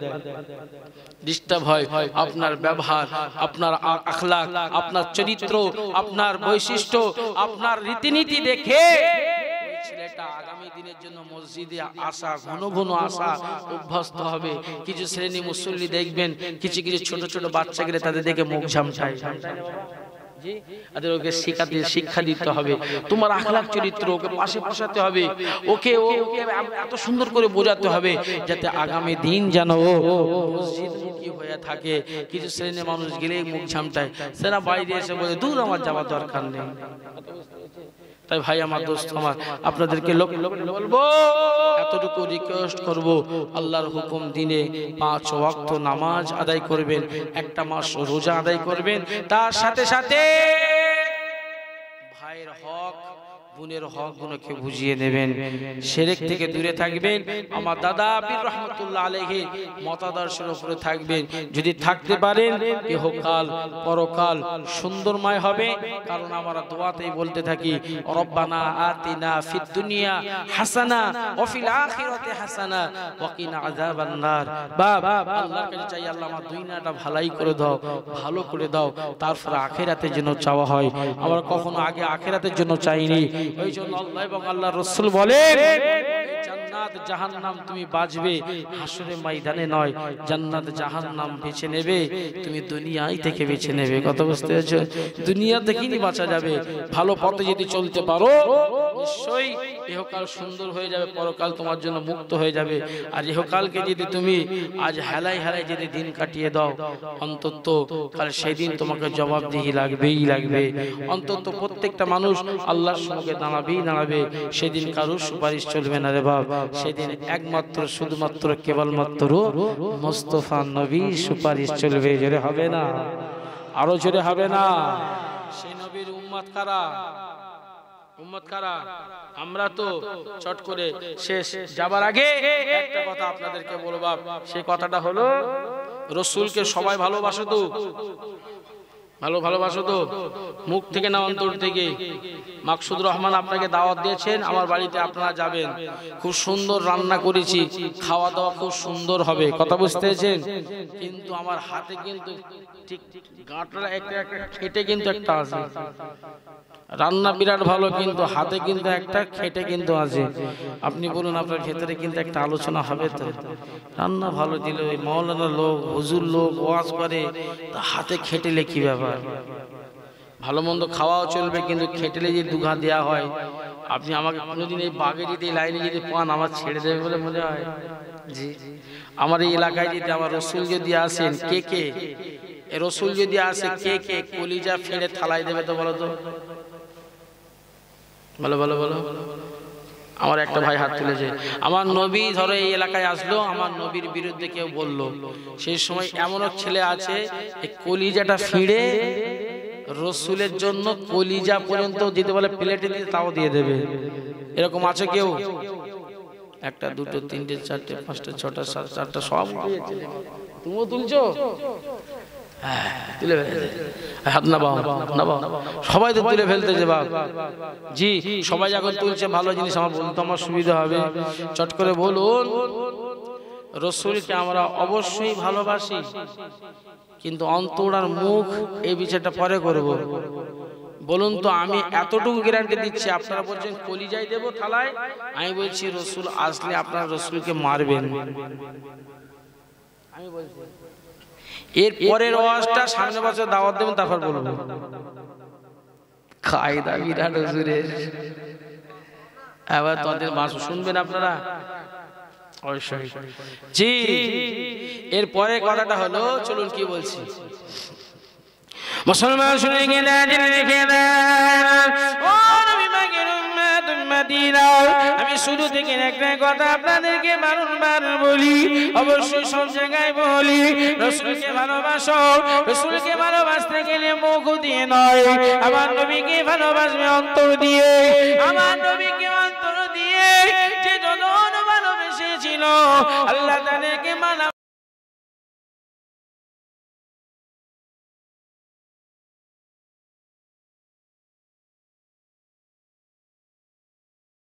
ডিস্টার্ব হয়। আপনার ব্যবহার, আপনার আখলাক, আপনার চরিত্র, আপনার বৈশিষ্ট্য, আপনার রীতিনীতি দেখে ছেলেটা আগামী দিনের জন্য মসজিদে আসা, ঘন ঘন আসা অভ্যস্ত হবে। কিছু শ্রেণী মুসল্লি দেখবেন কিছু কিছু ছোট ছোট বাচ্চা গেলে তাদের দেখে মুখ ঝামছায়, ওকে শিক্ষা দিতে হবে। তোমার আখলাক চরিত্র ওকে পাশে বসাতে হবে, ওকে এত সুন্দর করে বোঝাতে হবে যাতে আগামী দিন যেন ও মসজিদমুখী হয়ে থাকে। কিছু শ্রেণীর মানুষ গেলেই মুখ ঝামটায়, সেনা বাইরে এসে বলে দূর আমার যাওয়ার দরকার নেই। তাই ভাই আমার, দোস্ত আমার, আপনাদেরকে বলবো, এতটুকু রিকোয়েস্ট করব, আল্লাহর হুকুম দিনে 5 ওয়াক্ত নামাজ আদায় করবেন, একটা মাস রোজা আদায় করবেন, তার সাথে সাথে ভাইয়ের হক, বোনের হক গুলোকে বুঝিয়ে নেবেন, শিরক থেকে দূরে থাকবেন। আমার দাদা পীর রহমাতুল্লাহ আলাইহি মতাদর্শের উপরে থাকবেন। যদি থাকতে পারেন ইহকাল পরকাল সুন্দরময় হবে। কারণ আমরা দোয়াতেই বলতে থাকি, রব্বানা আতিনা ফিদ দুনিয়া হাসানা ওয়া ফিল আখিরাতি হাসানা ওয়া কিনা আযাবান নার। বাবা আল্লাহর কাছে চাই, আল্লাহ আমার দুনিয়াটা ভালাই করে দাও, ভালো করে দাও, তারপর আখিরাতের জন্য চাওয়া হয়। আমরা কখনো আগে আখিরাতের জন্য চাইনি। ওই জন্য আল্লাহ এবং আল্লাহর রাসূল বলেন, জান্নাত জাহান্নাম তুমি বাঁচবে হাসরের ময়দানে নয়, জান্নাত জাহান্নাম বেছে নেবে তুমি দুনিয়ায় থেকে বেছে নেবে। কথা বুঝতে পেরেছো? দুনিয়া থেকেই বাঁচা যাবে। ভালো পথে যদি চলতে পারো নিশ্চয়ই ইহকাল সুন্দর হয়ে যাবে, পরকাল তোমার জন্য মুক্ত হয়ে যাবে। আর ইহকালকে যদি তুমি আজ হেলাই হেলাই যদি দিন কাটিয়ে দাও, অন্তত কাল সেই দিন তোমাকে জবাবদিহি লাগবেই লাগবে। অন্তত প্রত্যেকটা মানুষ আল্লাহর সঙ্গে দাঁড়াবে, সেদিন কারোর সুপারিশ চলবে না রে বাপ। সেদিন একমাত্র শুধুমাত্র কেবলমাত্র মুস্তাফা নবীর সুপারিশ চলবে। জোরে হবে না? আরো জোরে হবে না? সেই নবীর উম্মত কারা? উম্মত কারা? আমরা তো চট করে শেষ যাবার আগে একটা কথা আপনাদেরকে বলবো। সেই কথাটা হলো, রাসূলকে সবাই ভালোবাসে তো? ভালোবাসো তো? মুখ থেকে না অন্তর থেকে? মাকসুদ রহমান আপনাকে দাওয়াত দিয়েছেন, আমার বাড়িতে আপনারা যাবেন, খুব সুন্দর রান্না করেছি, খাওয়া দাওয়া খুব সুন্দর হবে। কথা বুঝতে পেরেছেন? কিন্তু আমার হাতে কিন্তু ঠিক গাঁটটা একটা খেটে কিন্তু একটা আছে। রান্না বিরাট ভালো, কিন্তু হাতে কিন্তু একটা খেটে কিন্তু আছে। আপনি বলুন, আপনার ভেতরে কিন্তু একটা আলোচনা হবে তো? রান্না ভালো দিলে ওই মাওলানা লোক, হুজুর লোক ওয়াজ করে, তা হাতে খেটেলে কি ব্যাপার? ভালো মন্দ খাওয়াও চলবে, কিন্তু খেটেলে যদি দুঘা দেওয়া হয়, আপনি আমাকে কোনোদিন এই বাগে যদি এই লাইনে যদি পান, আমার ছেড়ে দেবে বলে মনে হয়? জি, আমার এই এলাকায় যদি আমার রাসূল যদি আসেন, কে রাসূল যদি আসে, কে কলিজা ফেড়ে থালায় দেবে তো বলো তো? বলো বলো বলো। আমার একটা ভাই হাত তুলেছে, আমার নবী ধরো এই এলাকায় আসলো, আমার নবীর বিরুদ্ধে কেউ বললো, সেই সময় এমনও ছেলে আছে কলিজাটা ফিড়ে রাসূলের জন্য কলিজা পর্যন্ত দিতে বলে, প্লেটে দিতে তাও দিয়ে দেবে। এরকম আছে কেউ? একটা দুটো তিনটে চারটে পাঁচটা ছটা সাতটা আটটা সব তুমিও তুলছো? তুলে হাত নামাও, সবাই তো তুলে ফেলতেছে বাপ। জি, সবাই যখন তুলছে ভালো জিনিস, আমার বলতে আমার সুবিধা হবে। চট করে বলুন, রাসূলকে আমরা অবশ্যই ভালোবাসি, কিন্তু অন্তর আর মুখ এই বিষয়টা পরে করব। বলুন তো, আমি এতটুকু গ্যারান্টি দিচ্ছি, আপনারা বলছেন কলিজাই দেব থালায়, আমি বলছি রাসূল আসলে আপনারা রাসূলকে মারবেন। আমি বলছি এর পরের ওয়াজটা সামনে বছর দাওয়াত দেবেন, তারপর বলবো। কায়দা বিরাট হুজুরের। এবার তাদের মাস শুনবেন আপনারা অবশ্যই। জি, এর পরের কথাটা হলো, চলুন কি বলছি। মুসলমান শুনে গেলেন, রেখে দেন, ও নবী পাকের উম্মত মদিনা, আমি শুরু থেকে একটা কথা আপনাদেরকে বারবার বলি, অবশ্যই সব জায়গায় বলি, রাসূলকে ভালোবাসো। রাসূলকে ভালোবাসতে গেলে মুখ দিয়ে নয়, আমার নবীকে ভালোবাসবে অন্তর দিয়ে। আমার নবীকে অন্তর দিয়ে যে জন ভালোবেসেছিল, আল্লাহ তাদেরকে